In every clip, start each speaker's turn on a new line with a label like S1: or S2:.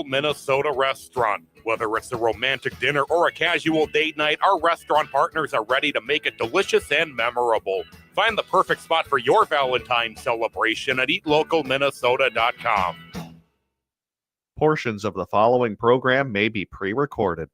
S1: Minnesota restaurant. Whether it's a romantic dinner or a casual date night, our restaurant partners are ready to make it delicious and memorable. Find the perfect spot for your Valentine's celebration at eatlocalminnesota.com.
S2: Portions of the following program may be pre-recorded.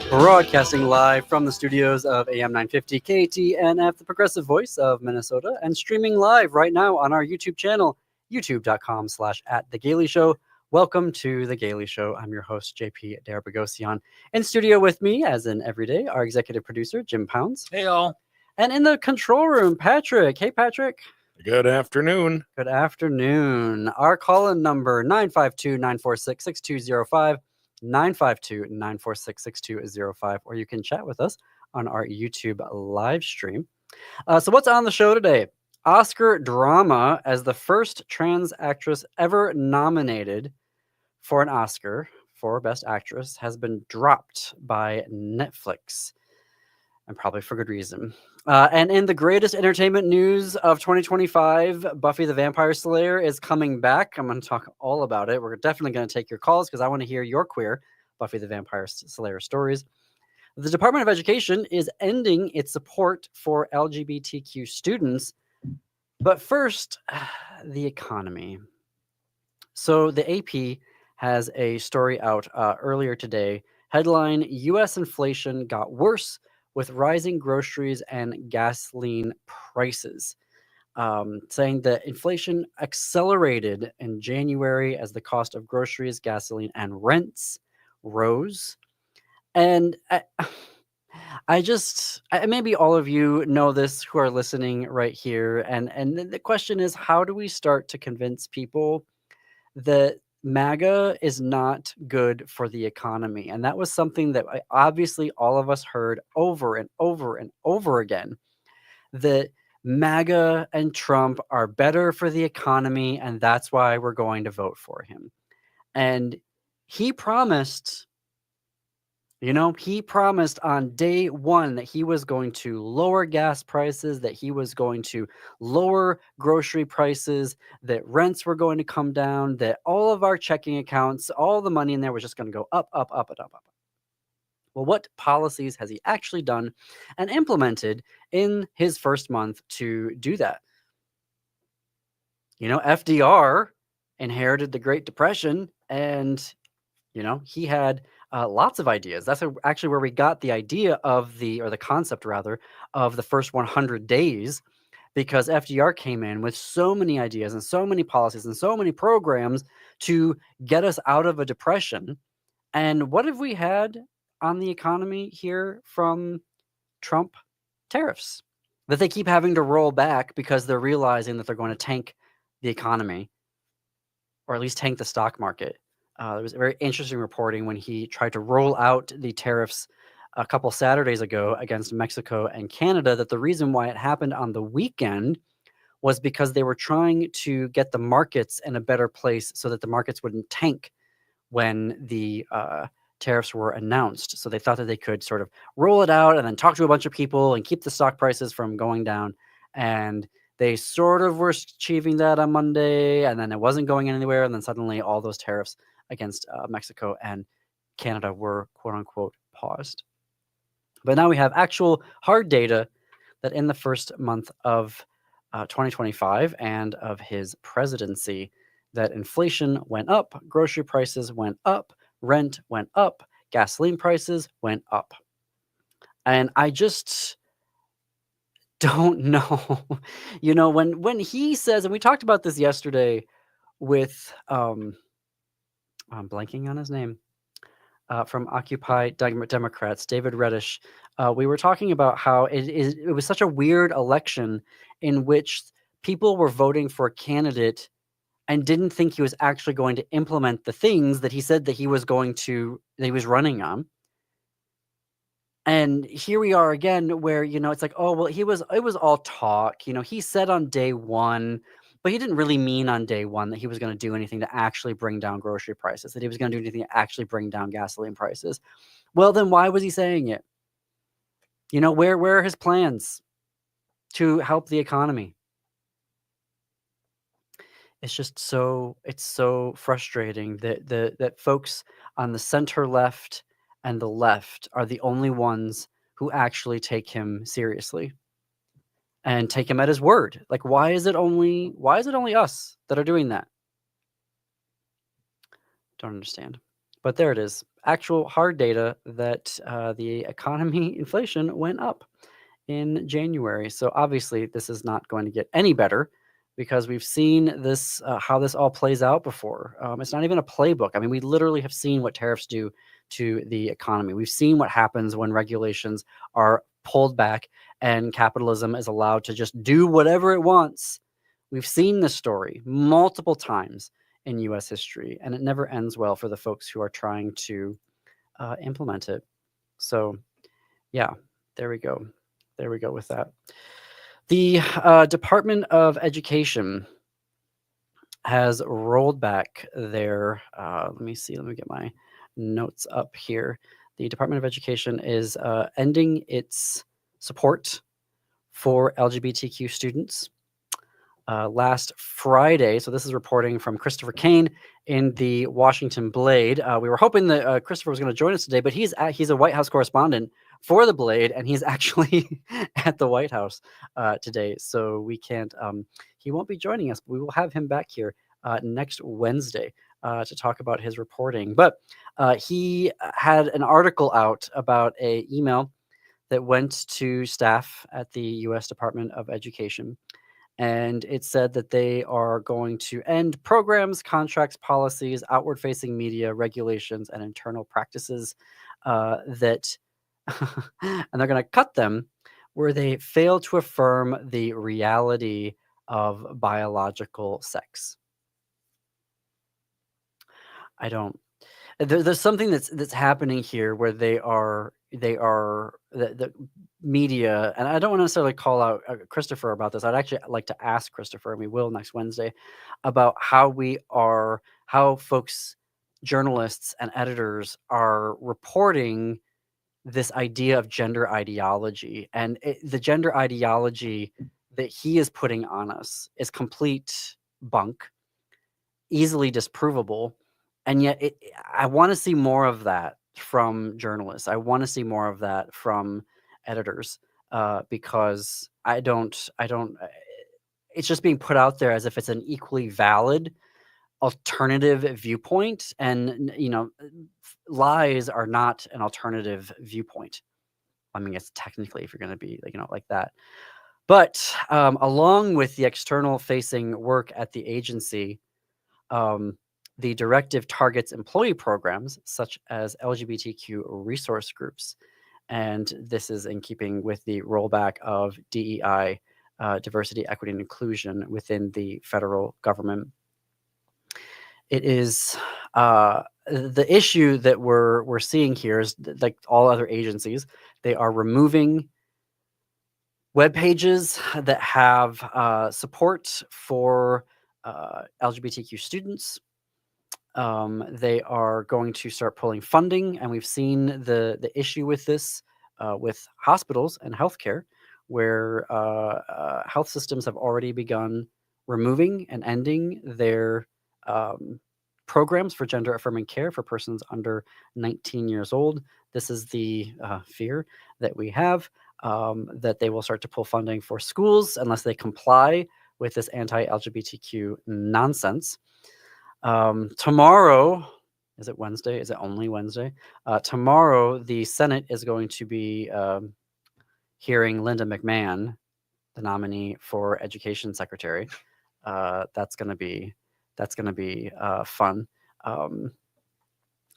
S3: Broadcasting live from the studios of AM 950 KTNF, the progressive voice of Minnesota, and streaming live right now on our YouTube channel, youtube.com/@TheGailey Welcome to The Gailey Show. I'm your host, JP Darabagosian. In studio with me, as in every day, our executive producer, Jim Pounds.
S4: Hey, all.
S3: And in the control room, Patrick. Hey, Patrick.
S1: Good afternoon.
S3: Good afternoon. Our call-in number, 952-946-6205. 952-946-6205, or you can chat with us on our YouTube live stream. So what's on the show today? Oscar drama as the first trans actress ever nominated for an Oscar for Best Actress has been dropped by Netflix, and probably for good reason. And in the greatest entertainment news of 2025, Buffy the Vampire Slayer is coming back. I'm going to talk all about it. We're definitely going to take your calls because I want to hear your queer Buffy the Vampire Slayer stories. The Department of Education is ending its support for LGBTQ students. But first, the economy. So the AP has a story out earlier today. Headline, U.S. inflation got worse with rising groceries and gasoline prices, saying that inflation accelerated in January as the cost of groceries, gasoline, and rents rose. And maybe all of you know this who are listening right here. And the question is, how do we start to convince people that MAGA is not good for the economy? And that was something that obviously all of us heard over and over and over again, that MAGA and Trump are better for the economy, and that's why we're going to vote for him. And he promised on day one that he was going to lower gas prices, that he was going to lower grocery prices, that rents were going to come down, that all of our checking accounts, all the money in there was just going to go up, up, up, and up, up. Well, what policies has he actually done and implemented in his first month to do that? FDR inherited the Great Depression, and he had lots of ideas. That's actually where we got the idea of the concept rather of the first 100 days, because FDR came in with so many ideas and so many policies and so many programs to get us out of a depression. And what have we had on the economy here from Trump? Tariffs that they keep having to roll back because they're realizing that they're going to tank the economy, or at least tank the stock market. There was a very interesting reporting when he tried to roll out the tariffs a couple Saturdays ago against Mexico and Canada, that the reason why it happened on the weekend was because they were trying to get the markets in a better place so that the markets wouldn't tank when the tariffs were announced. So they thought that they could sort of roll it out and then talk to a bunch of people and keep the stock prices from going down. And they sort of were achieving that on Monday, and then it wasn't going anywhere. And then suddenly all those tariffs against Mexico and Canada were quote unquote paused. But now we have actual hard data that in the first month of 2025 and of his presidency, that inflation went up, grocery prices went up, rent went up, gasoline prices went up. And I just don't know, when he says, and we talked about this yesterday with, I'm blanking on his name, from Occupy Democrats, David Reddish. We were talking about how it was such a weird election in which people were voting for a candidate and didn't think he was actually going to implement the things that he said that he was running on. And here we are again, where, it's like, oh, well, it was all talk. He said on day one, but he didn't really mean on day one that he was going to do anything to actually bring down grocery prices, that he was going to do anything to actually bring down gasoline prices. Well, then why was he saying it? Where are his plans? to help the economy. It's just it's so frustrating that that folks on the center left and the left are the only ones who actually take him seriously and take him at his word. Like, why is it only us that are doing that? Don't understand. But there it is. Actual hard data that the economy inflation went up in January. So obviously this is not going to get any better because we've seen this how this all plays out before. It's not even a playbook. I mean, we literally have seen what tariffs do to the economy. We've seen what happens when regulations are pulled back and capitalism is allowed to just do whatever it wants. We've seen this story multiple times in US history, and it never ends well for the folks who are trying to implement it. So yeah, there we go. There we go with that. The Department of Education has rolled back their, let me see, let me get my notes up here. The Department of Education is ending its support for LGBTQ students. Last Friday, so this is reporting from Christopher Kane in the Washington Blade. We were hoping that Christopher was going to join us today, but he's a White House correspondent for the Blade, and he's actually at the White House today, so we can't. He won't be joining us, but we will have him back here next Wednesday to talk about his reporting. But he had an article out about a email that went to staff at the U.S. Department of Education. And it said that they are going to end programs, contracts, policies, outward-facing media, regulations, and internal practices that, and they're going to cut them where they fail to affirm the reality of biological sex. There's something that's happening here where the media, and I don't want to necessarily call out Christopher about this. I'd actually like to ask Christopher, and we will next Wednesday, about how folks, journalists and editors are reporting this idea of gender ideology. And the gender ideology that he is putting on us is complete bunk, easily disprovable. And yet I want to see more of that from journalists. I want to see more of that from editors because I don't, it's just being put out there as if it's an equally valid alternative viewpoint. And, lies are not an alternative viewpoint. I mean, it's technically, if you're going to be like that. But along with the external facing work at the agency, the directive targets employee programs such as LGBTQ resource groups. And this is in keeping with the rollback of DEI, diversity, equity, and inclusion within the federal government. It is the issue that we're seeing here is like all other agencies, they are removing web pages that have support for LGBTQ students. They are going to start pulling funding, and we've seen the issue with this with hospitals and healthcare, where health systems have already begun removing and ending their programs for gender affirming care for persons under 19 years old. This is the fear that we have, that they will start to pull funding for schools unless they comply with this anti-LGBTQ nonsense. Tomorrow, is it Wednesday? Is it only Wednesday? Tomorrow, the Senate is going to be hearing Linda McMahon, the nominee for Education Secretary. That's going to be fun.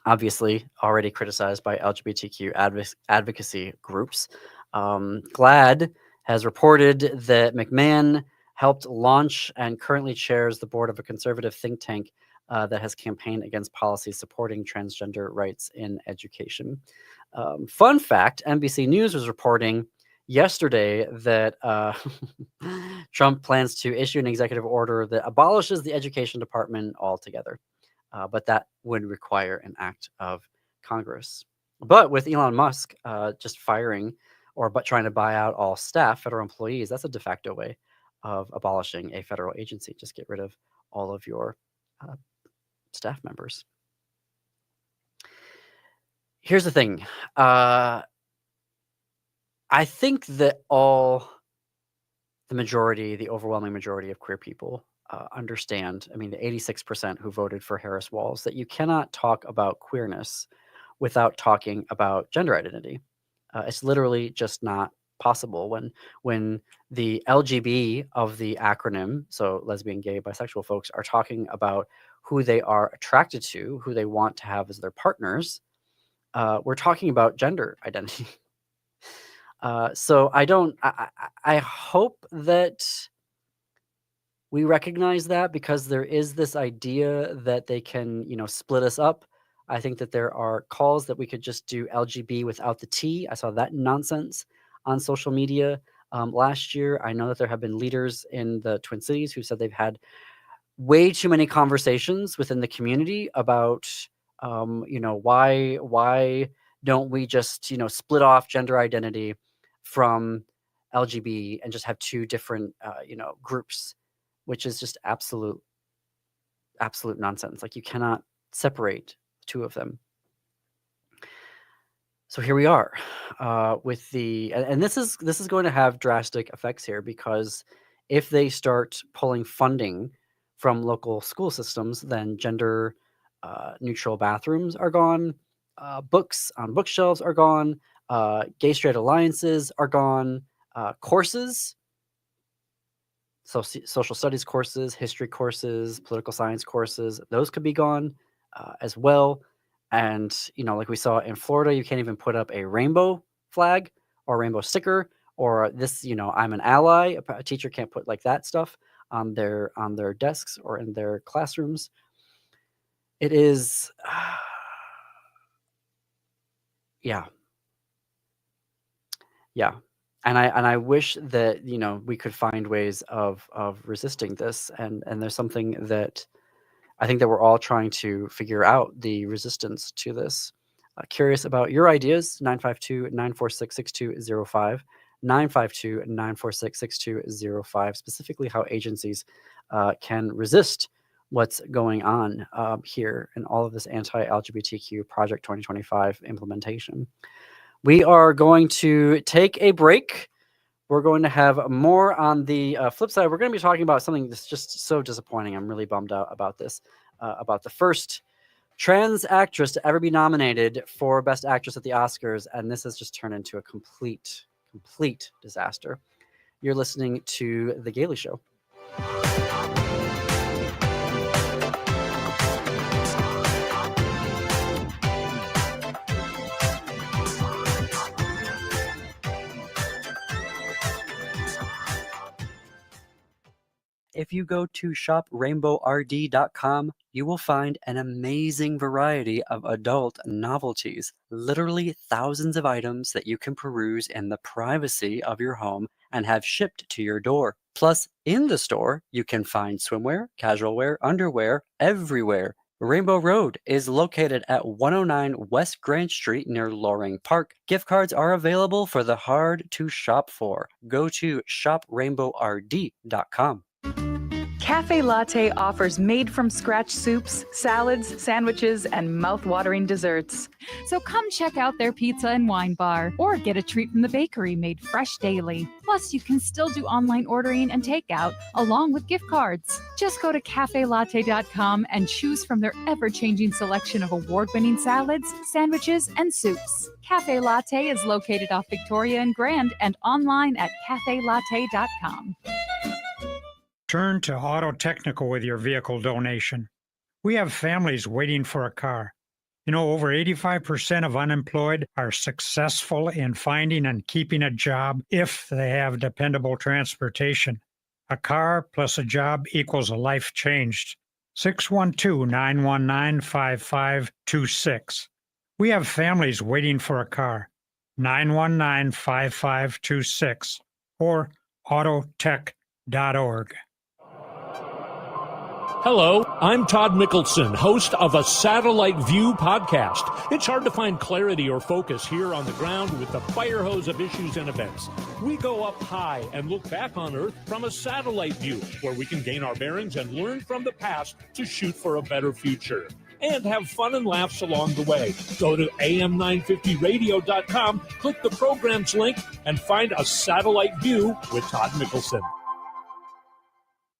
S3: Obviously, already criticized by LGBTQ advocacy groups. GLAAD has reported that McMahon helped launch and currently chairs the board of a conservative think tank that has campaigned against policies supporting transgender rights in education. Fun fact, NBC News was reporting yesterday that Trump plans to issue an executive order that abolishes the education department altogether. But that would require an act of Congress. But with Elon Musk just firing but trying to buy out all staff, federal employees. That's a de facto way of abolishing a federal agency. Just get rid of all of your staff members. Here's the thing. I think that the overwhelming majority of queer people understand, I mean, the 86% who voted for Harris Walls, that you cannot talk about queerness without talking about gender identity. It's literally just not possible when the LGB of the acronym, so lesbian, gay, bisexual folks, are talking about who they are attracted to, who they want to have as their partners. We're talking about gender identity. So I hope that we recognize that, because there is this idea that they can, split us up. I think that there are calls that we could just do LGB without the T. I saw that nonsense on social media last year. I know that there have been leaders in the Twin Cities who said they've had way too many conversations within the community about, why don't we just, split off gender identity from LGB and just have two different, groups, which is just absolute nonsense. Like, you cannot separate the two of them. So here we are with and this is going to have drastic effects here, because if they start pulling funding from local school systems, then gender neutral bathrooms are gone, books on bookshelves are gone, gay straight alliances are gone, courses, so social studies courses, history courses, political science courses, those could be gone as well. And, like we saw in Florida, you can't even put up a rainbow flag or rainbow sticker or this, I'm an ally. A teacher can't put like that stuff on their desks or in their classrooms. It is, yeah. And I wish that, we could find ways of resisting this. And there's something that I think that we're all trying to figure out, the resistance to this. Curious about your ideas. 952-946-6205, 952-946-6205, specifically how agencies can resist what's going on here in all of this anti-LGBTQ Project 2025 implementation. We are going to take a break. We're going to have more on the flip side. We're going to be talking about something that's just so disappointing. I'm really bummed out about this, about the first trans actress to ever be nominated for Best Actress at the Oscars, and this has just turned into a complete disaster. You're listening to The Gailey Show. If you go to shoprainbowrd.com, you will find an amazing variety of adult novelties, literally thousands of items that you can peruse in the privacy of your home and have shipped to your door. Plus, in the store, you can find swimwear, casual wear, underwear, everywhere. Rainbow Road is located at 109 West Grand Street near Loring Park. Gift cards are available for the hard to shop for. Go to shoprainbowrd.com.
S4: Cafe Latte offers made-from-scratch soups, salads, sandwiches, and mouth-watering desserts.
S5: So come check out their pizza and wine bar, or get a treat from the bakery made fresh daily. Plus, you can still do online ordering and takeout, along with gift cards. Just go to cafelatte.com and choose from their ever-changing selection of award-winning salads, sandwiches, and soups. Cafe Latte is located off Victoria and Grand and online at cafelatte.com.
S6: Turn to Auto Technical with your vehicle donation. We have families waiting for a car. Over 85% of unemployed are successful in finding and keeping a job if they have dependable transportation. A car plus a job equals a life changed. 612-919-5526. We have families waiting for a car. 919-5526 or autotech.org.
S7: Hello, I'm Todd Mickelson, host of a Satellite View podcast. It's hard to find clarity or focus here on the ground with the fire hose of issues and events. We go up high and look back on Earth from a satellite view, where we can gain our bearings and learn from the past to shoot for a better future. And have fun and laughs along the way. Go to am950radio.com, click the programs link, and find a satellite view with Todd Mickelson.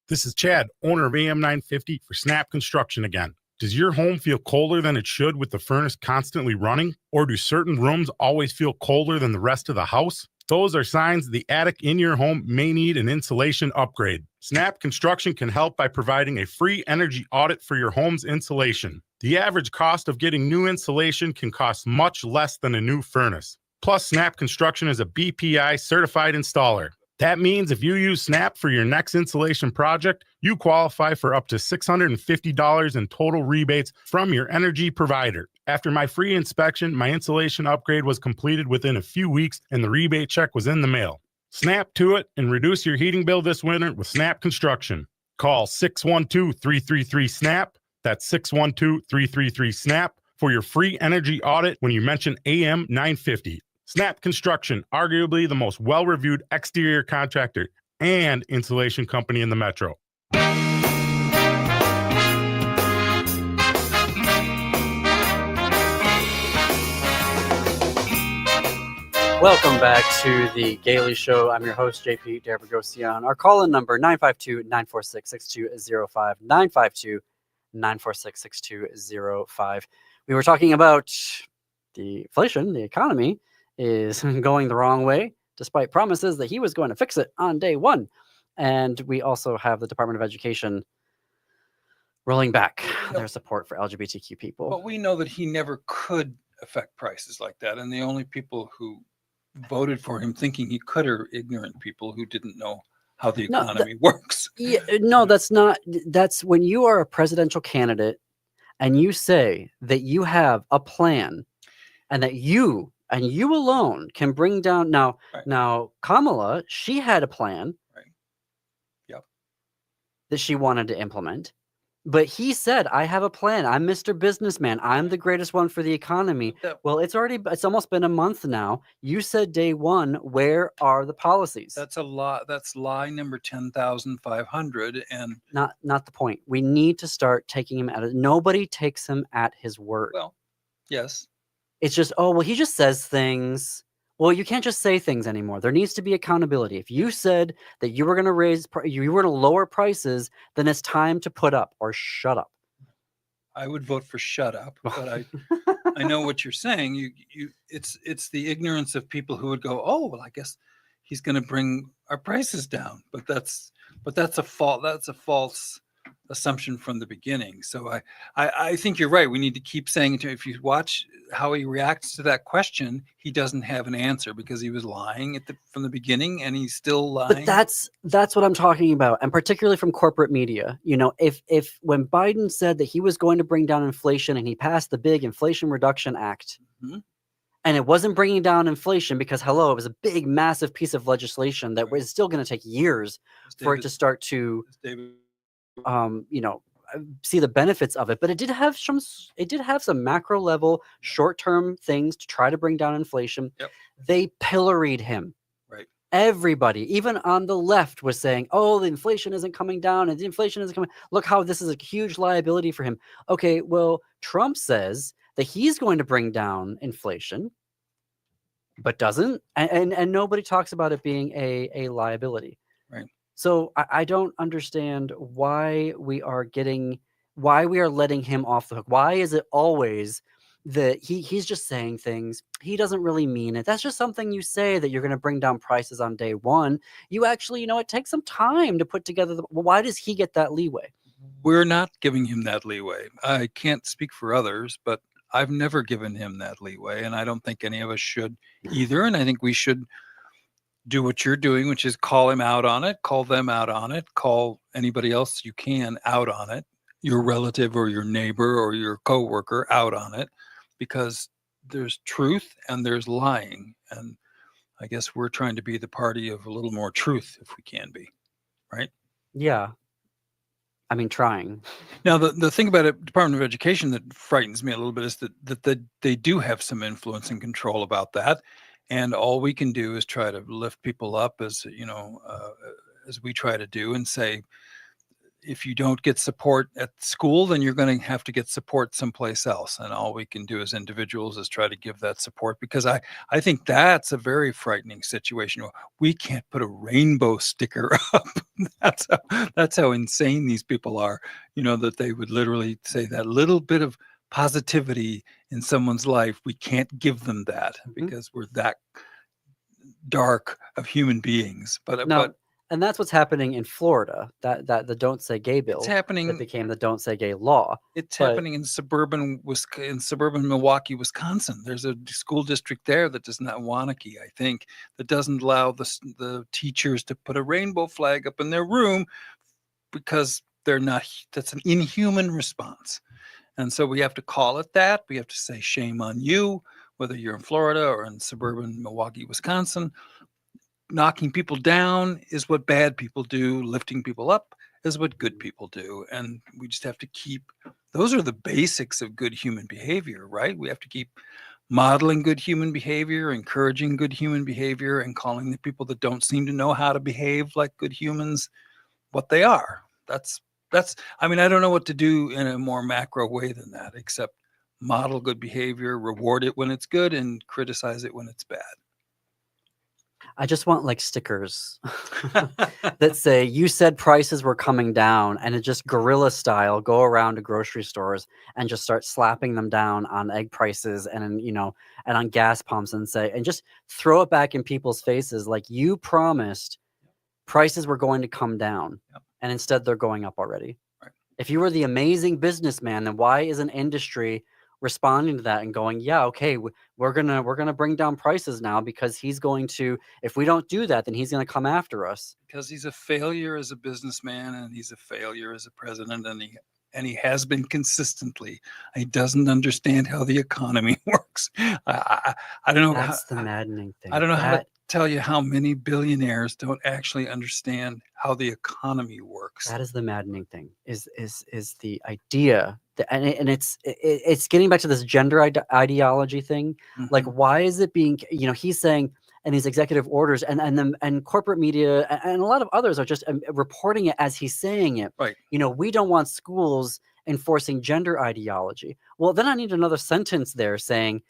S8: This is Chad, owner of AM950 for Snap Construction again. Does your home feel colder than it should with the furnace constantly running? Or do certain rooms always feel colder than the rest of the house? Those are signs the attic in your home may need an insulation upgrade. Snap Construction can help by providing a free energy audit for your home's insulation. The average cost of getting new insulation can cost much less than a new furnace. Plus, Snap Construction is a BPI certified installer. That means if you use Snap for your next insulation project, you qualify for up to $650 in total rebates from your energy provider. After my free inspection, my insulation upgrade was completed within a few weeks and the rebate check was in the mail. Snap to it and reduce your heating bill this winter with Snap Construction. Call 612-333-SNAP. That's 612-333-SNAP for your free energy audit when you mention AM 950. Snap Construction, arguably the most well-reviewed exterior contractor and insulation company in the metro.
S3: Welcome back to the Gailey Show. I'm your host, JP Derbogosian. Our call-in number, 952-946-6205, 952-946-6205. We were talking about the inflation, the economy is going the wrong way, despite promises that he was going to fix it on day one. And we also have the Department of Education rolling back their support for LGBTQ people.
S9: But we know that he never could affect prices like that. And the only people who voted for him thinking he could are ignorant people who didn't know how the economy works.
S3: Yeah, no, that's not. That's when you are a presidential candidate and you say that you have a plan and that you alone can bring down now.
S9: Right.
S3: Now, Kamala, she had a plan,
S9: Right. Yep.
S3: that she wanted to implement, but he said, "I have a plan. I'm Mr. Businessman. I'm the greatest one for the economy." Well, it's almost been a month now. You said day one. Where are the policies?
S9: That's a lot. That's lie number 10,500. And
S3: Not the point. We need to start taking him at it. Nobody takes him at his word.
S9: well, yes.
S3: It's just, oh, well, he just says things. Well, you can't just say things anymore. There needs to be accountability. If you said that you were going to you were going to lower prices, then it's time to put up or shut up.
S9: I would vote for shut up, but I know what you're saying. It's the ignorance of people who would go, oh, well, I guess he's going to bring our prices down. But that's a false assumption from the beginning. So I think you're right. We need to keep saying it. If you watch how he reacts to that question, he doesn't have an answer because he was lying from the beginning, and he's still lying.
S3: But that's what I'm talking about, and particularly from corporate media. You know, if when Biden said that he was going to bring down inflation and he passed the big Inflation Reduction Act,
S9: Mm-hmm.
S3: and it wasn't bringing down inflation because, hello, it was a big, massive piece of legislation that was still going to take years for it to start to see the benefits of it, but it did have some macro level short-term things to try to bring down inflation.
S9: Yep.
S3: They pilloried him.
S9: Right.
S3: Everybody, even on the left, was saying, oh, the inflation isn't coming down and the inflation isn't coming. Look how this is a huge liability for him. Okay, well, Trump says that he's going to bring down inflation, but doesn't, and nobody talks about it being a liability.
S9: Right.
S3: So I don't understand why we are letting him off the hook. Why is it always that he's just saying things? He doesn't really mean it. That's just something you say that you're going to bring down prices on day one. You actually, it takes some time to put together. Why does he get that leeway?
S9: We're not giving him that leeway. I can't speak for others, but I've never given him that leeway, and I don't think any of us should either. And I think we should do what you're doing, which is call him out on it, call them out on it, call anybody else you can out on it, your relative or your neighbor or your coworker out on it, because there's truth and there's lying. And I guess we're trying to be the party of a little more truth if we can be, right?
S3: Yeah. I mean, trying.
S9: Now, the thing about it, Department of Education that frightens me a little bit is that they do have some influence and control about that, and all we can do is try to lift people up, as as we try to do, and say, if you don't get support at school, then you're going to have to get support someplace else. And all we can do as individuals is try to give that support, because I think that's a very frightening situation. We can't put a rainbow sticker up. That's how insane these people are, that they would literally say that little bit of positivity in someone's life, we can't give them that because we're that dark of human beings. But
S3: and that's what's happening in Florida. That the Don't Say Gay bill.
S9: It's happening.
S3: That became the Don't Say Gay law.
S9: It's happening in suburban Milwaukee, Wisconsin. There's a school district there that does not, Wanakee, I think, that doesn't allow the teachers to put a rainbow flag up in their room because they're not. That's an inhuman response, and so we have to call it that. We have to say shame on you, whether you're in Florida or in suburban Milwaukee, Wisconsin. Knocking people down is what bad people do. Lifting people up is what good people do. And we just have to those are the basics of good human behavior, right? We have to keep modeling good human behavior, encouraging good human behavior, and calling the people that don't seem to know how to behave like good humans what they are. I don't know what to do in a more macro way than that, except model good behavior, reward it when it's good, and criticize it when it's bad.
S3: I just want like stickers that say, you said prices were coming down, and it just guerrilla style go around to grocery stores and just start slapping them down on egg prices and and on gas pumps, and just throw it back in people's faces. Like, you promised prices were going to come down, and instead they're going up already.
S9: Right.
S3: If you were the amazing businessman, then why isn't industry responding to that and going, yeah, okay, we're gonna bring down prices now, because he's going to, if we don't do that, then he's going to come after us.
S9: Because he's a failure as a businessman, and he's a failure as a president, and he has been consistently. He doesn't understand how the economy works. I don't know.
S3: That's the maddening thing.
S9: I don't know how to tell you how many billionaires don't actually understand how the economy works.
S3: That is the maddening thing. Is the idea that, and it's getting back to this gender ideology thing.
S9: Mm-hmm.
S3: Like, why is it being? He's saying, and these executive orders, and corporate media and a lot of others are just reporting it as he's saying it.
S9: Right.
S3: We don't want schools enforcing gender ideology. Well, then I need another sentence there saying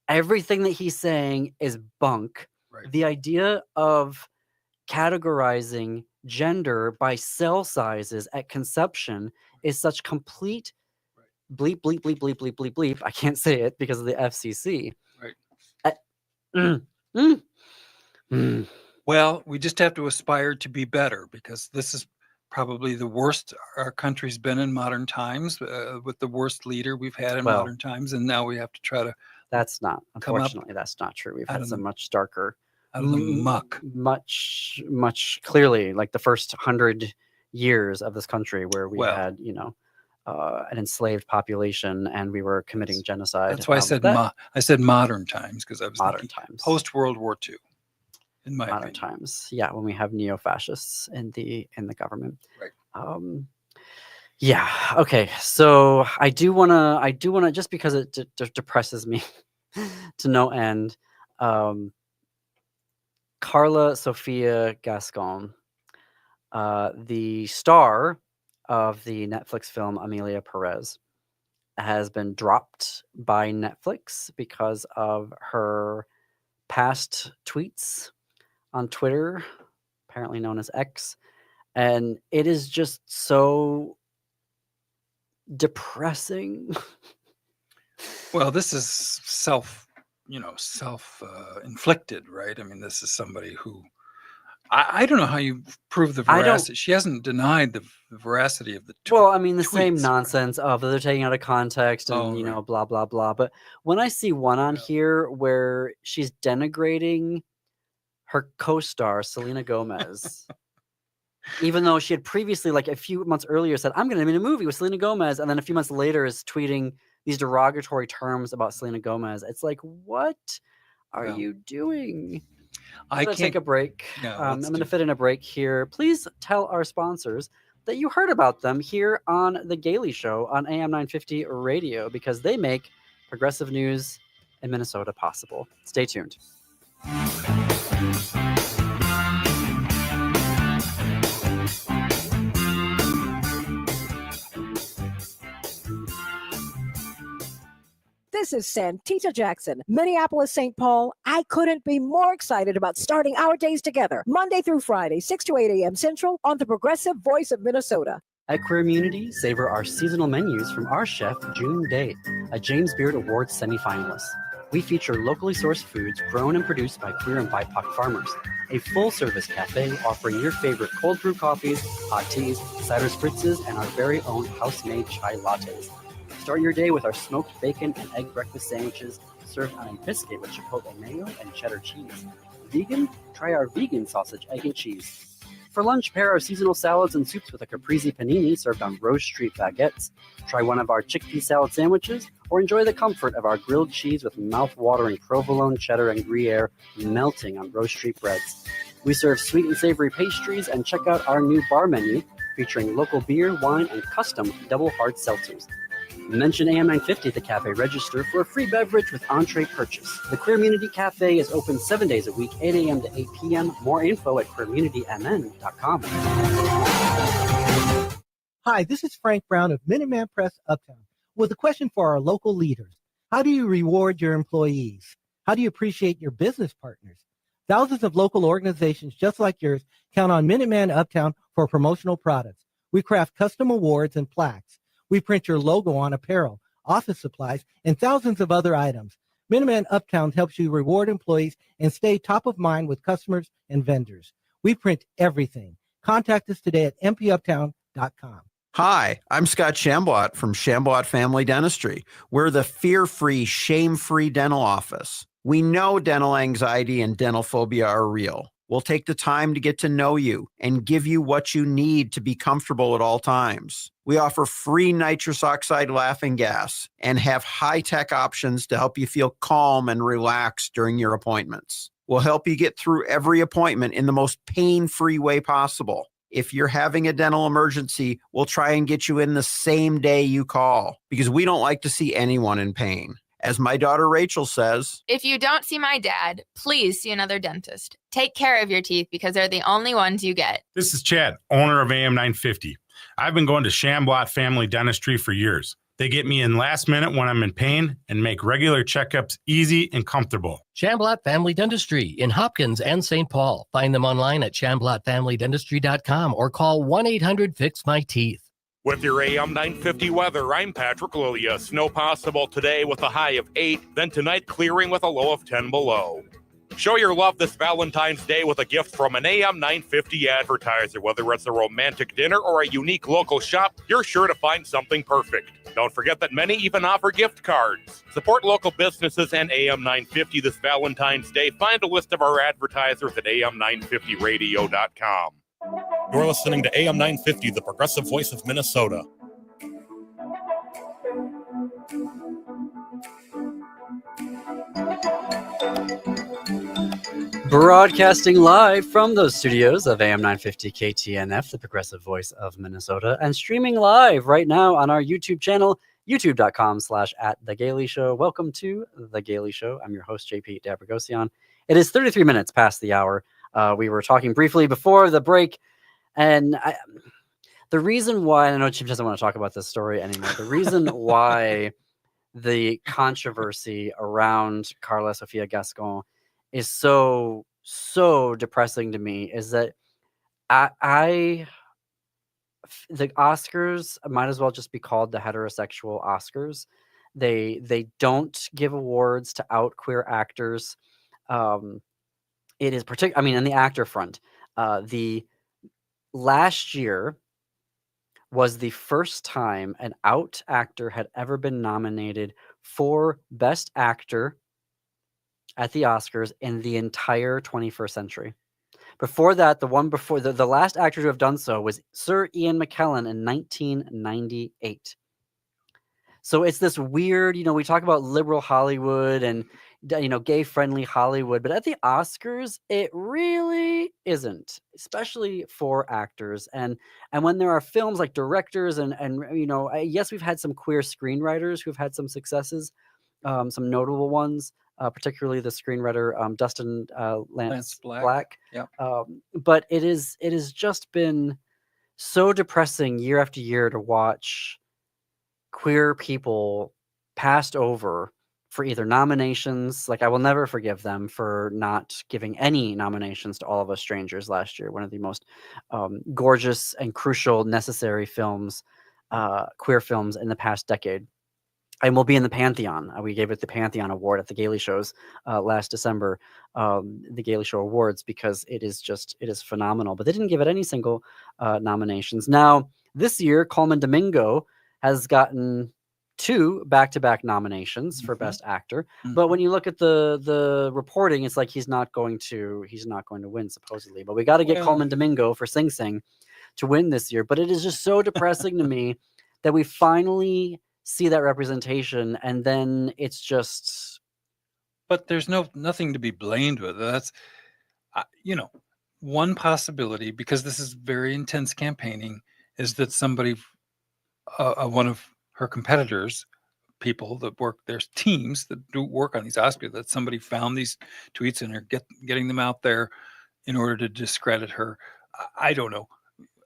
S3: everything that he's saying is bunk.
S9: Right.
S3: The idea of categorizing gender by cell sizes at conception is such complete bleep, bleep, bleep, bleep, bleep, bleep, bleep. I can't say it because of the FCC.
S9: Right. Well, we just have to aspire to be better, because this is probably the worst our country's been in modern times, with the worst leader we've had in modern times. And now we have to try to.
S3: That's not, unfortunately, that's not true. We've had some much darker,
S9: out of the muck,
S3: much clearly, like the first 100 years of this country, where we had, an enslaved population, and we were committing genocide.
S9: That's why I said modern times, because I was
S3: modern times,
S9: post World War II. In my
S3: modern
S9: opinion.
S3: times, yeah, when we have neo-fascists in the government.
S9: Right.
S3: Yeah. Okay. So I do wanna, just because it depresses me to no end. Carla Sofia Gascon, the star of the Netflix film Amelia Perez, has been dropped by Netflix because of her past tweets on Twitter, apparently known as X. And it is just so depressing.
S9: Well, this is self-inflicted, right? I mean, this is somebody who, I don't know how you prove the veracity. She hasn't denied the veracity of the tweets.
S3: Well, I mean, the same nonsense of they're taking out of context and,
S9: right.
S3: Blah, blah, blah. But when I see one on here where she's denigrating her co-star, Selena Gomez, even though she had previously, like a few months earlier, said, I'm going to be in a movie with Selena Gomez. And then a few months later is tweeting these derogatory terms about Selena Gomez. It's like, what are you doing? I'm going to take a break. I'm going to fit in a break here. Please tell our sponsors that you heard about them here on The Gaily Show on AM 950 radio, because they make progressive news in Minnesota possible. Stay tuned.
S10: This is Santita Jackson, Minneapolis, St. Paul. I couldn't be more excited about starting our days together, Monday through Friday, 6 to 8 a.m. Central, on the Progressive Voice of Minnesota.
S3: At Queermunity, savor our seasonal menus from our chef, June Day, a James Beard Awards semifinalist. We feature locally sourced foods grown and produced by queer and BIPOC farmers. A full-service cafe offering your favorite cold brew coffees, hot teas, cider spritzes, and our very own house-made chai lattes. Start your day with our smoked bacon and egg breakfast sandwiches served on a biscuit with chipotle mayo and cheddar cheese. Vegan? Try our vegan sausage, egg, and cheese. For lunch, pair our seasonal salads and soups with a caprese panini served on Rose Street baguettes. Try one of our chickpea salad sandwiches, or enjoy the comfort of our grilled cheese with mouth-watering provolone, cheddar, and Gruyere melting on Rose Street breads. We serve sweet and savory pastries, and check out our new bar menu featuring local beer, wine, and custom double hard seltzers. Mention AM 950 at the cafe register for a free beverage with entree purchase. The Queermunity Cafe is open 7 days a week, 8 a.m. to 8 p.m. More info at queermunitymn.com.
S11: Hi, this is Frank Brown of Minuteman Press Uptown with a question for our local leaders. How do you reward your employees? How do you appreciate your business partners? Thousands of local organizations just like yours count on Minuteman Uptown for promotional products. We craft custom awards and plaques. We print your logo on apparel, office supplies, and thousands of other items. Minuteman Uptown helps you reward employees and stay top of mind with customers and vendors. We print everything. Contact us today at mpuptown.com.
S12: Hi, I'm Scott Shambot from Shambot Family Dentistry. We're the fear-free, shame-free dental office. We know dental anxiety and dental phobia are real. We'll take the time to get to know you and give you what you need to be comfortable at all times. We offer free nitrous oxide laughing gas and have high-tech options to help you feel calm and relaxed during your appointments. We'll help you get through every appointment in the most pain-free way possible. If you're having a dental emergency, we'll try and get you in the same day you call because we don't like to see anyone in pain. As my daughter Rachel says,
S13: if you don't see my dad, please see another dentist. Take care of your teeth because they're the only ones you get.
S8: This is Chad, owner of AM 950. I've been going to Shambot Family Dentistry for years. They get me in last minute when I'm in pain and make regular checkups easy and comfortable.
S14: Shambot Family Dentistry in Hopkins and St. Paul. Find them online at shamblotfamilydentistry.com or call 1-800-FIX-MY-TEETH.
S1: With your AM 950 weather, I'm Patrick Lilia. Snow possible today with a high of 8, then tonight clearing with a low of 10 below. Show your love this Valentine's Day with a gift from an AM 950 advertiser. Whether it's a romantic dinner or a unique local shop, you're sure to find something perfect. Don't forget that many even offer gift cards. Support local businesses and AM 950 this Valentine's Day. Find a list of our advertisers at am950radio.com. You're listening to AM 950, the progressive voice of Minnesota.
S3: Broadcasting live from those studios of AM 950 KTNF, the progressive voice of Minnesota, and streaming live right now on our YouTube channel, youtube.com/@TheGaily Show. Welcome to The Gaily Show. I'm your host, JP Dabragosian. It is 33 minutes past the hour. We were talking briefly before the break, and the reason why, I know Chip doesn't want to talk about this story anymore, the reason why the controversy around Carla Sofia Gascon is so depressing to me is that the Oscars might as well just be called the heterosexual Oscars. They don't give awards to out queer actors. It is particular. I mean, in the actor front, the last year was the first time an out actor had ever been nominated for Best Actor at the Oscars in the entire 21st century. Before that, the last actor to have done so was Sir Ian McKellen in 1998. So it's this weird, we talk about liberal Hollywood and, gay-friendly Hollywood, but at the Oscars, it really isn't, especially for actors. And when there are films like directors and yes, we've had some queer screenwriters who've had some successes, some notable ones, particularly the screenwriter Dustin Lance Black.
S9: Yeah.
S3: But it has just been so depressing year after year to watch queer people passed over for either nominations. Like, I will never forgive them for not giving any nominations to All of Us Strangers last year, one of the most gorgeous and crucial, necessary films, queer films in the past decade. And will be in the Pantheon. We gave it the Pantheon Award at the Gailey Shows last December, the Gailey Show Awards, because it is phenomenal. But they didn't give it any single nominations. Now, this year, Colman Domingo has gotten 2 back-to-back nominations for Best Actor. But when you look at the reporting, it's like he's not going to win, supposedly. But we got to get Colman Domingo for Sing Sing to win this year. But it is just so depressing to me that we finally see that representation, and then it's just.
S9: But there's nothing to be blamed with. That's one possibility, because this is very intense campaigning, is that somebody, one of her competitors, people that work, there's teams that do work on these Oscars, that somebody found these tweets and are getting them out there in order to discredit her. I don't know.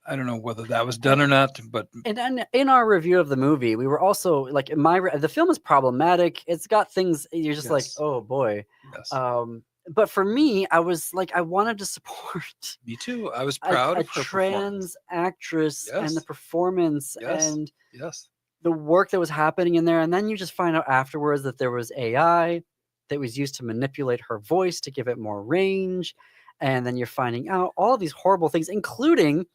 S9: I don't know whether that was done or not, but
S3: and in our review of the movie, we were also like, the film is problematic. It's got things you're just like, oh boy.
S9: Yes.
S3: But for me, I was like, I wanted to support.
S9: Me too. I was proud of her
S3: trans actress and the performance and
S9: yes,
S3: the work that was happening in there. And then you just find out afterwards that there was AI that was used to manipulate her voice to give it more range. And then you're finding out all of these horrible things, including,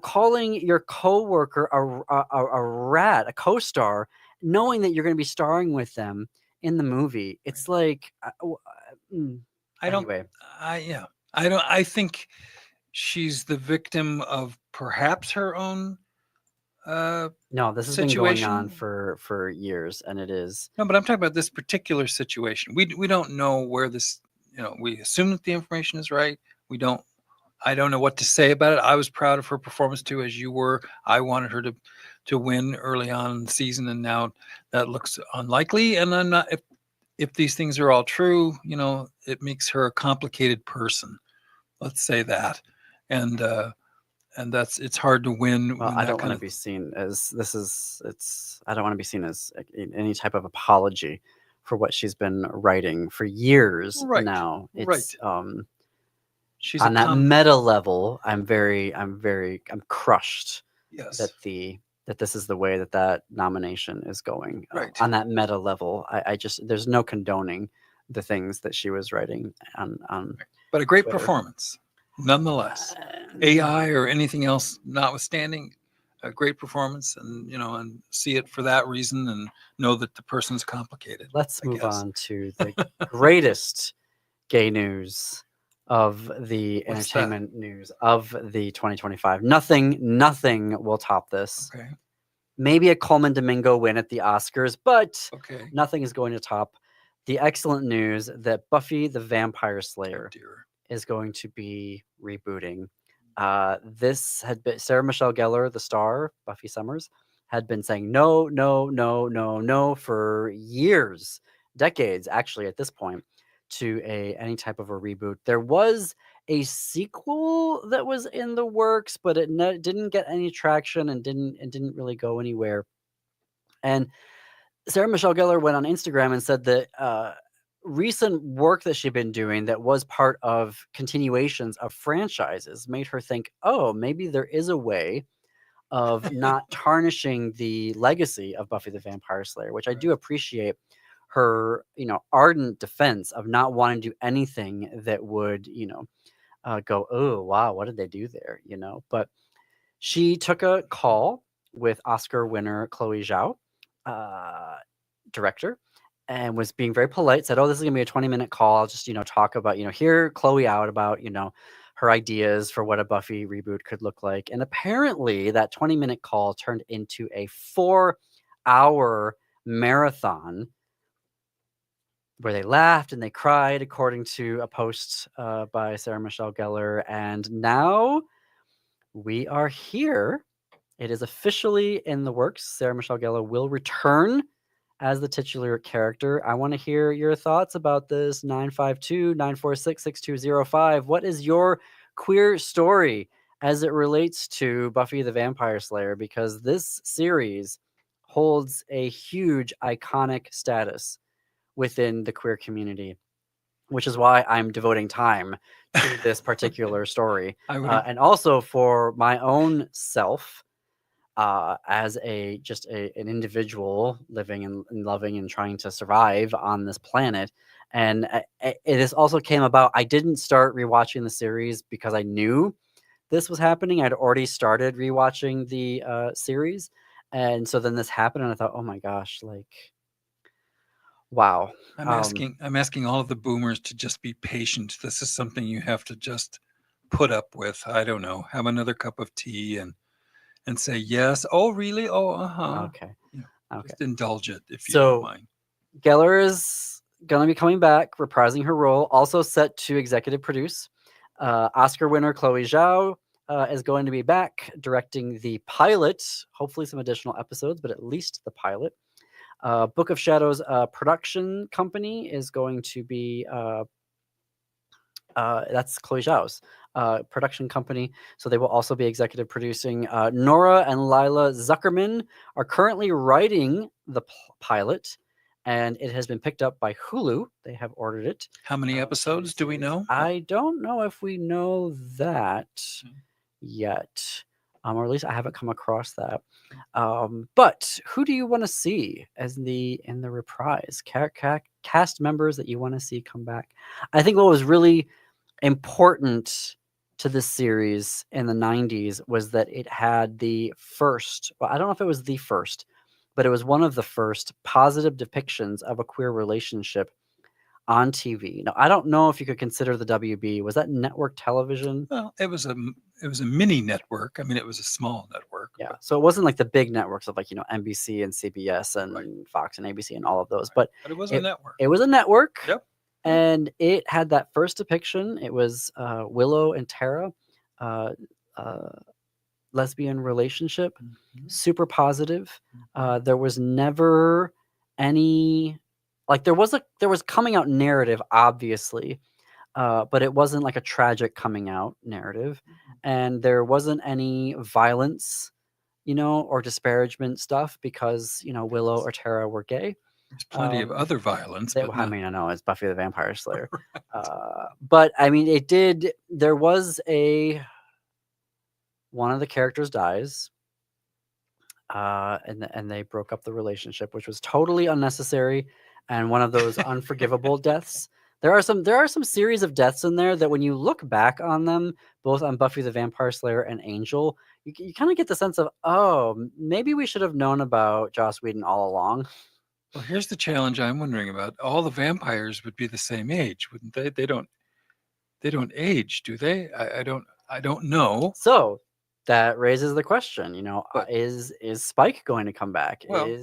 S3: calling your coworker a rat, a co-star, knowing that you're going to be starring with them in the movie. It's like,
S9: I think she's the victim of perhaps her own
S3: no, this has been going on for years, and it is.
S9: No, but I'm talking about this particular situation. We don't know where this, we assume that the information is right. I don't know what to say about it. I was proud of her performance too, as you were. I wanted her to win early on in the season, and now that looks unlikely. And I'm not. If these things are all true, it makes her a complicated person. Let's say that, and it's hard to win.
S3: Well, I don't want to be seen as I don't want to be seen as any type of apology for what she's been writing for years now. It's she's on that meta level. I'm crushed.
S9: Yes.
S3: That this is the way that nomination is going. On that meta level. I just, there's no condoning the things that she was writing on
S9: but a great Twitter. Performance nonetheless. AI or anything else notwithstanding, a great performance, and and see it for that reason, and know that the person's complicated.
S3: Let's move on to the greatest gay news of the entertainment news of the 2025. Nothing will top this.
S9: Okay.
S3: Maybe a Colman Domingo win at the Oscars, but nothing is going to top the excellent news that Buffy the Vampire Slayer is going to be rebooting. This had been Sarah Michelle Gellar, the star, Buffy Summers, had been saying no for years, decades actually at this point, to any type of a reboot. There was a sequel that was in the works, but it didn't get any traction and didn't really go anywhere. And Sarah Michelle Gellar went on Instagram and said that recent work that she'd been doing that was part of continuations of franchises made her think, oh, maybe there is a way of not tarnishing the legacy of Buffy the Vampire Slayer, which I do appreciate her, ardent defense of not wanting to do anything that would, go, oh, wow, what did they do there? But she took a call with Oscar winner Chloe Zhao, director, and was being very polite, said, oh, this is gonna be a 20-minute call. I'll just, talk about, hear Chloe out about, her ideas for what a Buffy reboot could look like. And apparently that 20-minute call turned into a 4-hour marathon where they laughed and they cried, according to a post by Sarah Michelle Gellar. And now we are here. It is officially in the works. Sarah Michelle Gellar will return as the titular character. I want to hear your thoughts about this. 952-946-6205. What is your queer story as it relates to Buffy the Vampire Slayer? Because this series holds a huge iconic status within the queer community, which is why I'm devoting time to this particular story. And also for my own self, as an individual living and loving and trying to survive on this planet. And it also came about, I didn't start rewatching the series because I knew this was happening. I'd already started rewatching the series. And so then this happened and I thought, oh my gosh, like, wow.
S9: I'm asking all of the boomers to just be patient. This is something you have to just put up with. I don't know, have another cup of tea and say yes. Oh, really? Oh,
S3: Okay.
S9: Just indulge it if you don't mind.
S3: Gellar is going to be coming back, reprising her role, also set to executive produce. Oscar winner Chloe Zhao is going to be back directing the pilot, hopefully some additional episodes, but at least the pilot. Book of Shadows production company is going to be that's Chloe Zhao's production company, so they will also be executive producing. Nora and Lila Zuckerman are currently writing the pilot, and it has been picked up by Hulu. They have ordered it.
S9: How many episodes do we know?
S3: I don't know if we know that yet, or at least I haven't come across that. But who do you want to see as in the reprise? Cast members that you want to see come back. I think what was really important to this series in the 90s was that it had the first, well, I don't know if it was the first, but it was one of the first positive depictions of a queer relationship on TV. Now, I don't know if you could consider the WB, was that network television?
S9: Well, it was a mini network. I mean, it was a small network.
S3: Yeah. So it wasn't like the big networks of like, NBC and CBS and Fox and ABC and all of those, but
S9: it was a network.
S3: It was a network.
S9: Yep.
S3: And it had that first depiction. It was Willow and Tara, lesbian relationship, super positive. There was never any, like there was coming out narrative, obviously, but it wasn't like a tragic coming out narrative, and there wasn't any violence, or disparagement stuff because Willow or Tara were gay.
S9: There's plenty of other violence.
S3: I mean, I know it's Buffy the Vampire Slayer, but I mean, there was one of the characters dies, and they broke up the relationship, which was totally unnecessary and one of those unforgivable deaths. There are some series of deaths in there that when you look back on them, both on Buffy the Vampire Slayer and Angel, you kind of get the sense of, oh, maybe we should have known about Joss Whedon all along.
S9: Well, here's the challenge I'm wondering about. All the vampires would be the same age, wouldn't they? They don't age, do they? I don't know.
S3: So that raises the question, is Spike going to come back?
S9: Well,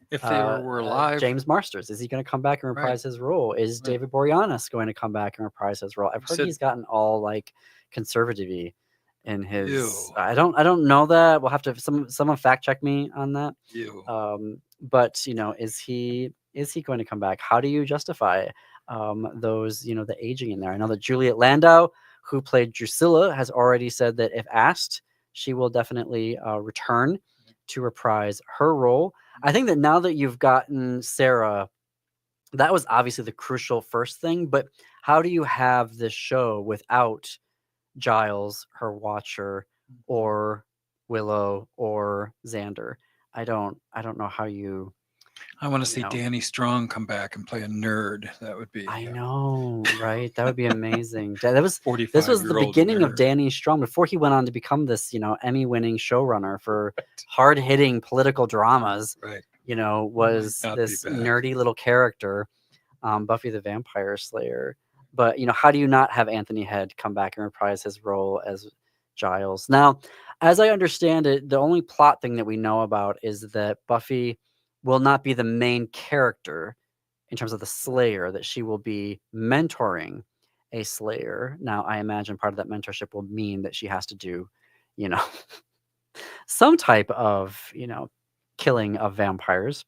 S9: if they were alive,
S3: James Marsters, is he going to come back and reprise his role? Is David Boreanaz going to come back and reprise his role? I've heard he's gotten all like conservative-y in his. I don't know that. We'll have to someone fact check me on that. But is he going to come back? How do you justify those the aging in there? I know that Juliet Landau, who played Drusilla, has already said that if asked, she will definitely return to reprise her role. I think that now that you've gotten Sarah, that was obviously the crucial first thing, but how do you have this show without Giles, her watcher, or Willow, or Xander? I don't know how you.
S9: I want to see Danny Strong come back and play a nerd. That would be.
S3: I know, right? That would be amazing. That was
S9: 45.
S3: This was the beginning of Danny Strong before he went on to become this, Emmy-winning showrunner for hard-hitting political dramas.
S9: Right.
S3: Was this nerdy little character, Buffy the Vampire Slayer. But how do you not have Anthony Head come back and reprise his role as Giles? Now, as I understand it, the only plot thing that we know about is that Buffy will not be the main character in terms of the Slayer, that she will be mentoring a Slayer. Now, I imagine part of that mentorship will mean that she has to do, you know, some type of, you know, killing of vampires.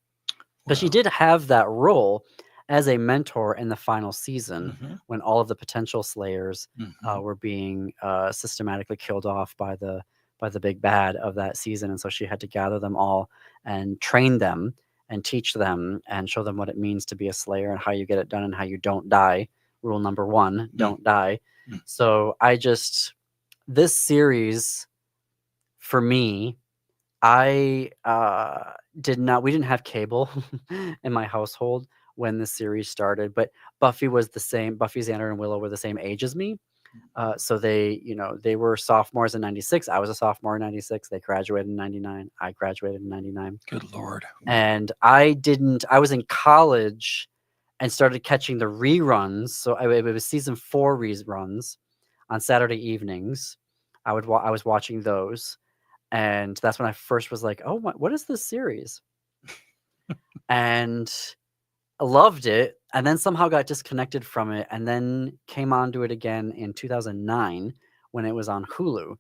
S3: But she did have that role as a mentor in the final season when all of the potential Slayers were being systematically killed off by the big bad of that season. And so she had to gather them all and train them and teach them and show them what it means to be a Slayer and how you get it done and how you don't die. Rule number 1, don't die. So this series, for me, we didn't have cable in my household when the series started, but Buffy, Xander, and Willow were the same age as me. So they were sophomores in 96. I was a sophomore in 96. They graduated in 99. I graduated in 99.
S9: Good Lord.
S3: And I was in college and started catching the reruns. So it was season 4 reruns on Saturday evenings. I was watching those. And that's when I first was like, oh, what is this series? And I loved it, and then somehow got disconnected from it, and then came onto it again in 2009 when it was on Hulu,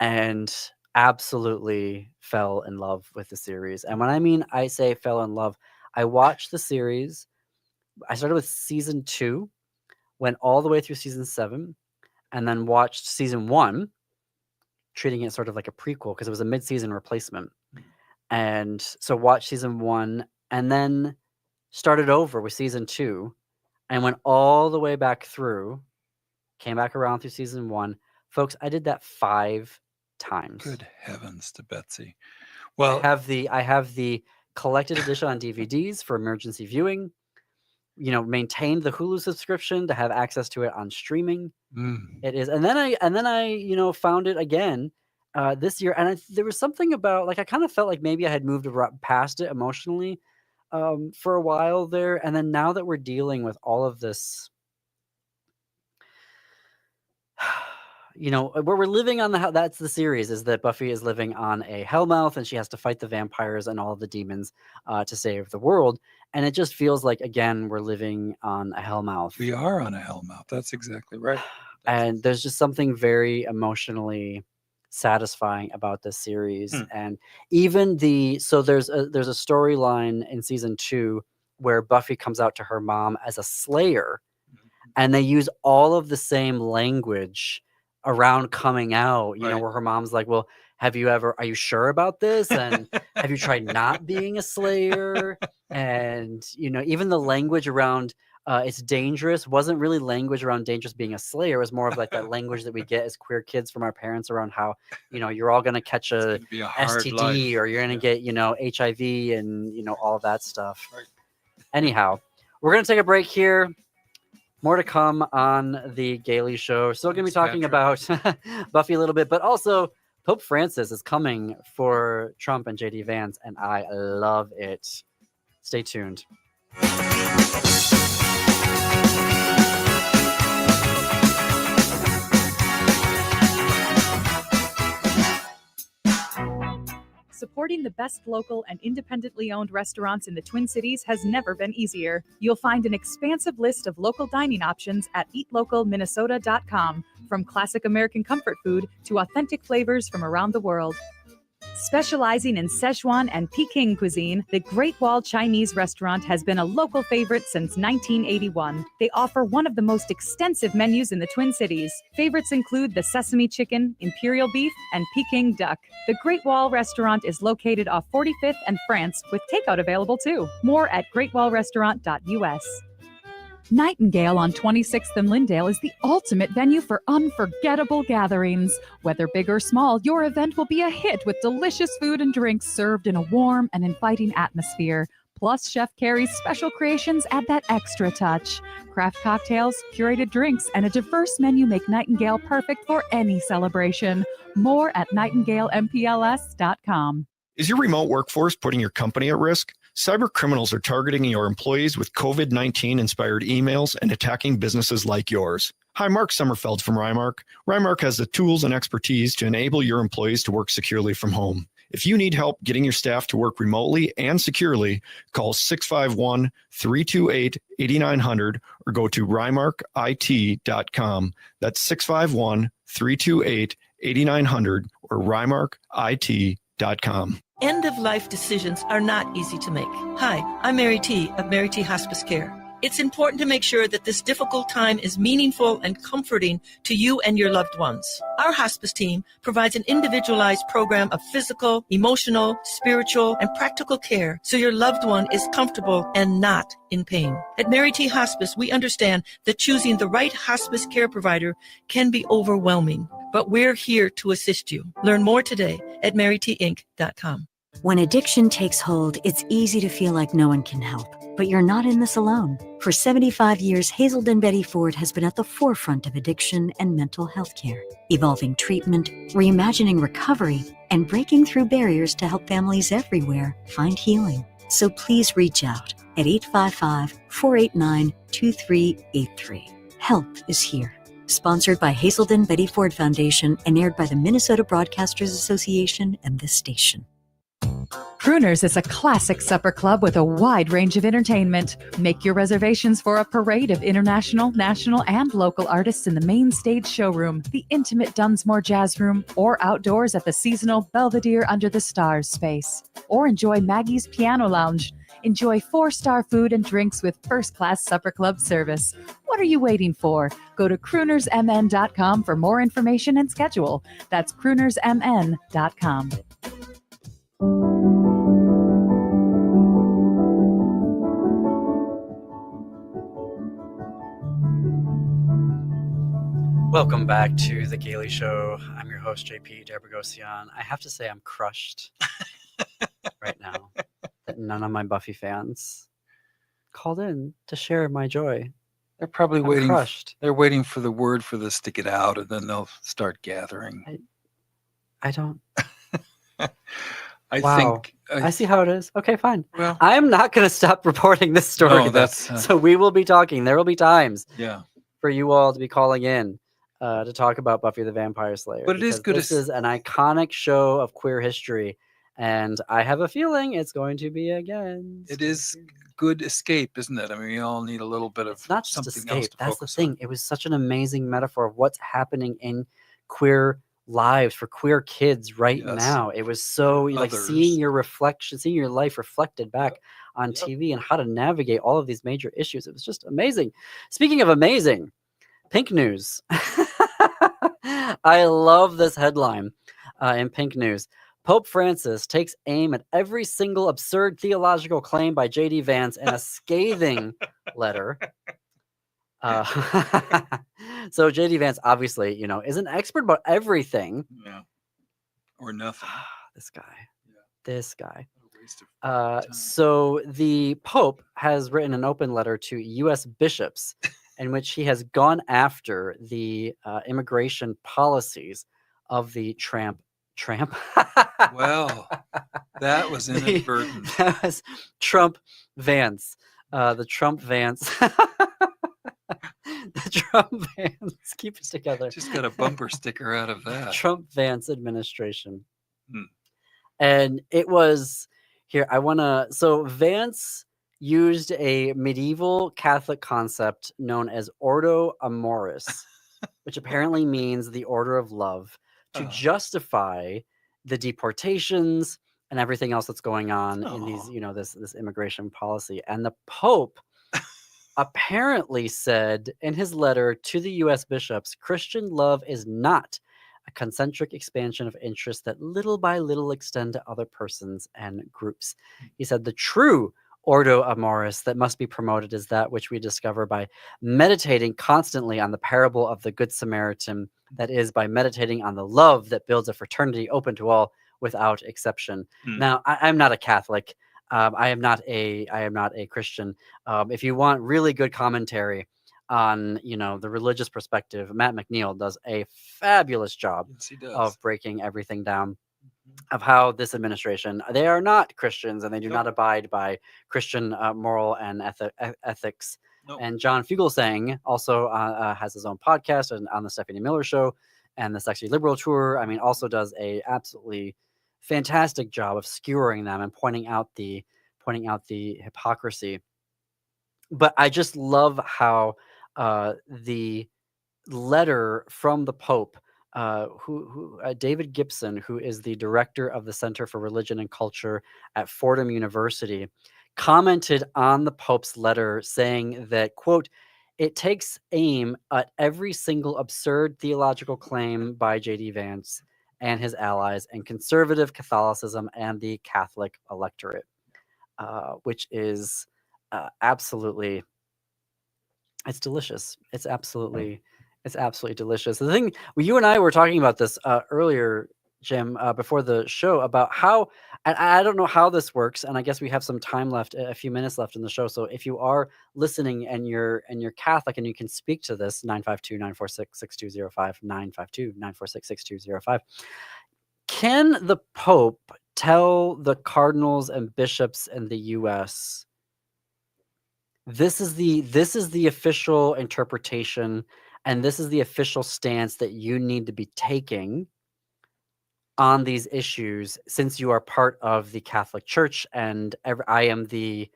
S3: and absolutely fell in love with the series. And when I say fell in love, I watched the series. I started with season 2, went all the way through season 7, and then watched season 1, treating it sort of like a prequel because it was a mid-season replacement. And so watched season 1 and then started over with season 2 and went all the way back through, came back around through season 1. Folks, I did that 5 times.
S9: Good heavens to Betsy. Well,
S3: I have the collected edition on DVDs for emergency viewing. You know, maintained the Hulu subscription to have access to it on streaming. It is, and then I found it again this year, and there was something about, like, I kind of felt like maybe I had moved past it emotionally for a while there, and then now that we're dealing with all of this, you know, where we're living on that's the series, is that Buffy is living on a hellmouth and she has to fight the vampires and all of the demons to save the world. And it just feels like, again, we're living on a hellmouth.
S9: We are on a hellmouth. That's exactly right.
S3: And there's just something very emotionally satisfying about this series. And even there's a storyline in season 2 where Buffy comes out to her mom as a Slayer, and they use all of the same language around coming out, you know, where her mom's like, well, are you sure about this? And have you tried not being a Slayer? And, you know, even the language around it's dangerous wasn't really language around dangerous being a Slayer. It was more of like that language that we get as queer kids from our parents around how, you know, you're all going to catch a STD life, or you're going to get, you know, HIV and, you know, all of that stuff. Anyhow, we're going to take a break here. More to come on the Gailey Show. Still going to be talking about Buffy a little bit, but also Pope Francis is coming for Trump and JD Vance, and I love it. Stay tuned.
S4: Supporting the best local and independently owned restaurants in the Twin Cities has never been easier. You'll find an expansive list of local dining options at eatlocalminnesota.com, from classic American comfort food to authentic flavors from around the world. Specializing in Szechuan and Peking cuisine, the Great Wall Chinese restaurant has been a local favorite since 1981. They offer one of the most extensive menus in the Twin Cities. Favorites include the sesame chicken, imperial beef, and Peking duck. The Great Wall restaurant is located off 45th and France, with takeout available too. More at greatwallrestaurant.us. Nightingale on 26th and Lyndale is the ultimate venue for unforgettable gatherings. Whether big or small, your event will be a hit with delicious food and drinks served in a warm and inviting atmosphere. Plus, Chef Carrie's special creations add that extra touch. Craft cocktails, curated drinks, and a diverse menu make Nightingale perfect for any celebration. More at nightingalempls.com.
S15: Is your remote workforce putting your company at risk? Cyber criminals are targeting your employees with COVID-19 inspired emails and attacking businesses like yours. Hi, Mark Sommerfeld from Rymark. Rymark has the tools and expertise to enable your employees to work securely from home. If you need help getting your staff to work remotely and securely, call 651-328-8900 or go to rymarkit.com. That's 651-328-8900 or rymarkit.com.
S16: End-of-life decisions are not easy to make. Hi, I'm Mary T. of Mary T. Hospice Care. It's important to make sure that this difficult time is meaningful and comforting to you and your loved ones. Our hospice team provides an individualized program of physical, emotional, spiritual, and practical care so your loved one is comfortable and not in pain. At Mary T. Hospice, we understand that choosing the right hospice care provider can be overwhelming, but we're here to assist you. Learn more today at marytinc.com.
S17: When addiction takes hold, it's easy to feel like no one can help. But you're not in this alone. For 75 years, Hazelden Betty Ford has been at the forefront of addiction and mental health care, evolving treatment, reimagining recovery, and breaking through barriers to help families everywhere find healing. So please reach out at 855-489-2383. Help is here. Sponsored by Hazelden Betty Ford Foundation and aired by the Minnesota Broadcasters Association and this station.
S5: Crooners is a classic supper club with a wide range of entertainment. Make your reservations for a parade of international, national, and local artists in the main stage showroom, the intimate Dunsmore Jazz Room, or outdoors at the seasonal Belvedere Under the Stars space. Or enjoy Maggie's Piano Lounge. Enjoy 4-star food and drinks with first-class supper club service. What are you waiting for? Go to croonersmn.com for more information and schedule. That's croonersmn.com.
S3: Welcome back to The Gaily Show. I'm your host, JP Debragosian. I have to say I'm crushed right now that none of my Buffy fans called in to share my joy.
S9: They're probably
S3: I'm
S9: waiting.
S3: crushed.
S9: They're waiting for the word for this to get out, and then they'll start gathering.
S3: I don't.
S9: I
S3: Wow.
S9: think
S3: I see how it is. Okay, fine.
S9: Well,
S3: I'm not going to stop reporting this story.
S9: No,
S3: though.
S9: that's,
S3: so we will be talking. There will be times
S9: yeah.
S3: for you all to be calling in to talk about Buffy the Vampire Slayer.
S9: But it is
S3: because
S9: good
S3: This
S9: as-
S3: is an iconic show of queer history, and I have a feeling it's going to be again.
S9: It is good escape, isn't it? I mean, we all need a little bit of
S3: Not just
S9: something else
S3: escape.
S9: to
S3: That's the
S9: focus
S3: thing. It was such an amazing metaphor of what's happening in queer lives for queer kids right
S9: Yes.
S3: now. It was so like
S9: Others.
S3: seeing your reflection, seeing your life reflected back on TV and how to navigate all of these major issues. It was just amazing. Speaking of amazing, Pink News. I love this headline in Pink News. Pope Francis takes aim at every single absurd theological claim by J.D. Vance in a scathing letter. So J.D. Vance, obviously, is an expert about everything.
S9: Yeah. Or nothing.
S3: This guy. So the Pope has written an open letter to U.S. bishops in which he has gone after the immigration policies of the Trump.
S9: Well, that was inadvertent.
S3: That was Trump Vance. The Trump Vance. The Trump Vance. Keep it together.
S9: Just got a bumper sticker out of that.
S3: Trump Vance administration.
S9: Hmm.
S3: And it was here. So Vance used a medieval Catholic concept known as Ordo Amoris, which apparently means the order of love, to justify the deportations and everything else that's going on in these, this immigration policy. And the Pope apparently said in his letter to the U.S. bishops, Christian love is not a concentric expansion of interests that little by little extend to other persons and groups. He said the true Ordo Amoris that must be promoted is that which we discover by meditating constantly on the parable of the Good Samaritan, that is, by meditating on the love that builds a fraternity open to all without exception. Now, I'm not a Catholic. I am not a Christian. If you want really good commentary on the religious perspective, Matt McNeil does a fabulous job of breaking everything down. Of how this administration, they are not Christians and they do not abide by Christian moral and ethics. And John Fugelsang also has his own podcast and on the Stephanie Miller Show and the Sexy Liberal Tour. I mean, also does a absolutely fantastic job of skewering them and pointing out the hypocrisy. But I just love how the letter from the Pope, David Gibson, who is the director of the Center for Religion and Culture at Fordham University, commented on the Pope's letter saying that, quote, "It takes aim at every single absurd theological claim by J.D. Vance and his allies and conservative Catholicism and the Catholic electorate," which is absolutely, it's delicious. It's absolutely delicious. The thing, well, you and I were talking about this earlier, Jim, before the show, about how, and I don't know how this works, and I guess we have some time left, a few minutes left in the show. So if you are listening and you're Catholic and you can speak to this, 952-946-6205, 952-946-6205, can the Pope tell the cardinals and bishops in the U.S., this is the official interpretation, and this is the official stance that you need to be taking on these issues, since you are part of the Catholic Church, and I am the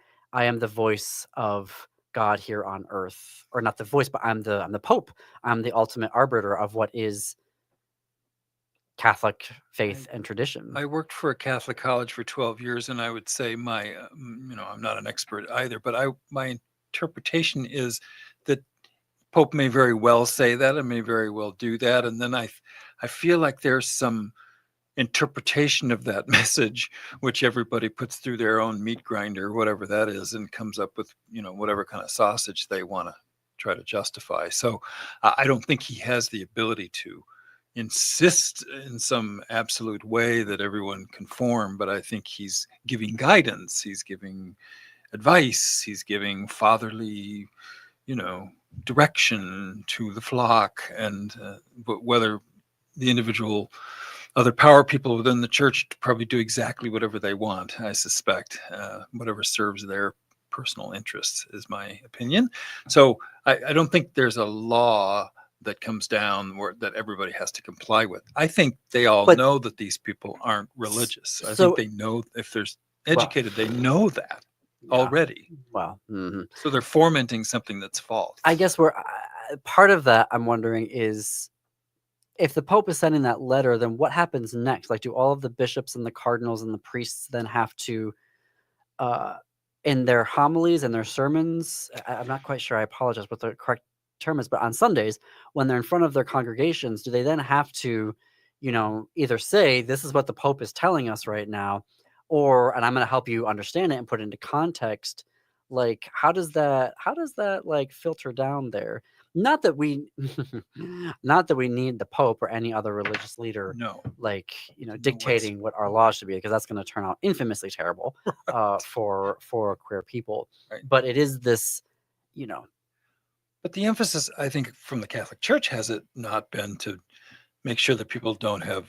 S3: voice of God here on earth, or not the voice, but I'm the Pope. I'm the ultimate arbiter of what is Catholic faith and tradition.
S9: I worked for a Catholic college for 12 years, and I would say my, I'm not an expert either, but my interpretation is that Pope may very well say that and may very well do that. And then I feel like there's some interpretation of that message, which everybody puts through their own meat grinder, whatever that is, and comes up with, whatever kind of sausage they want to try to justify. So I don't think he has the ability to insist in some absolute way that everyone conform, but I think he's giving guidance, he's giving advice, he's giving fatherly, direction to the flock, and but whether the individual other power people within the church probably do exactly whatever they want, I suspect, whatever serves their personal interests is my opinion. So I don't think there's a law that comes down that everybody has to comply with. I think they all know that these people aren't religious. I think they know, if they're educated, they know that already.
S3: Wow.
S9: So they're fomenting something that's false.
S3: I guess we're part of that. I'm wondering is, if the Pope is sending that letter, then what happens next? Like, do all of the bishops and the cardinals and the priests then have to, in their homilies and their sermons, I'm not quite sure, I apologize what the correct term is, but on Sundays, when they're in front of their congregations, do they then have to, either say, this is what the Pope is telling us right now, and I'm going to help you understand it and put it into context? Like, how does that like filter down there? Not that we need the Pope or any other religious leader, dictating what our laws should be, because that's going to turn out infamously terrible for queer people.
S9: Right.
S3: But it is this,
S9: But the emphasis, I think, from the Catholic Church has it not been to make sure that people don't have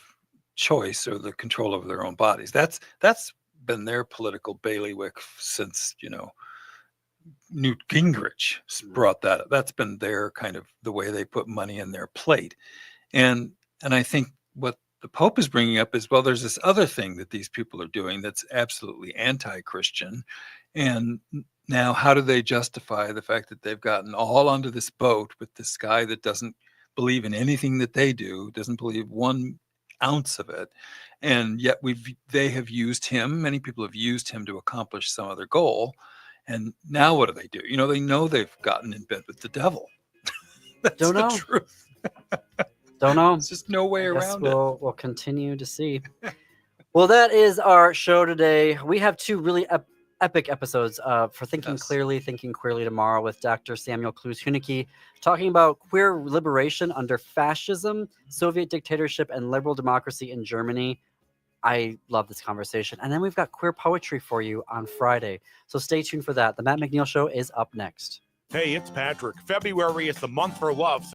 S9: choice or the control over their own bodies. That's been their political bailiwick since, Newt Gingrich brought that up. That's been their kind of the way they put money in their plate. And I think what the Pope is bringing up is, well, there's this other thing that these people are doing that's absolutely anti-Christian. And now how do they justify the fact that they've gotten all onto this boat with this guy that doesn't believe in anything that they do, doesn't believe 1 ounce of it, and yet they have used him, many people have used him to accomplish some other goal. And now what do? They know they've gotten in bed with the devil. That's
S3: Don't know.
S9: The truth.
S3: Don't know.
S9: There's just no way around it.
S3: We'll continue to see. Well, that is our show today. We have 2 really epic episodes for Thinking Clearly, Thinking Queerly tomorrow with Dr. Samuel Klus-Huneke, talking about queer liberation under fascism, Soviet dictatorship, and liberal democracy in Germany. I love this conversation. And then we've got queer poetry for you on Friday. So stay tuned for that. The Matt McNeil Show is up next.
S1: Hey, it's Patrick. February is the month for love.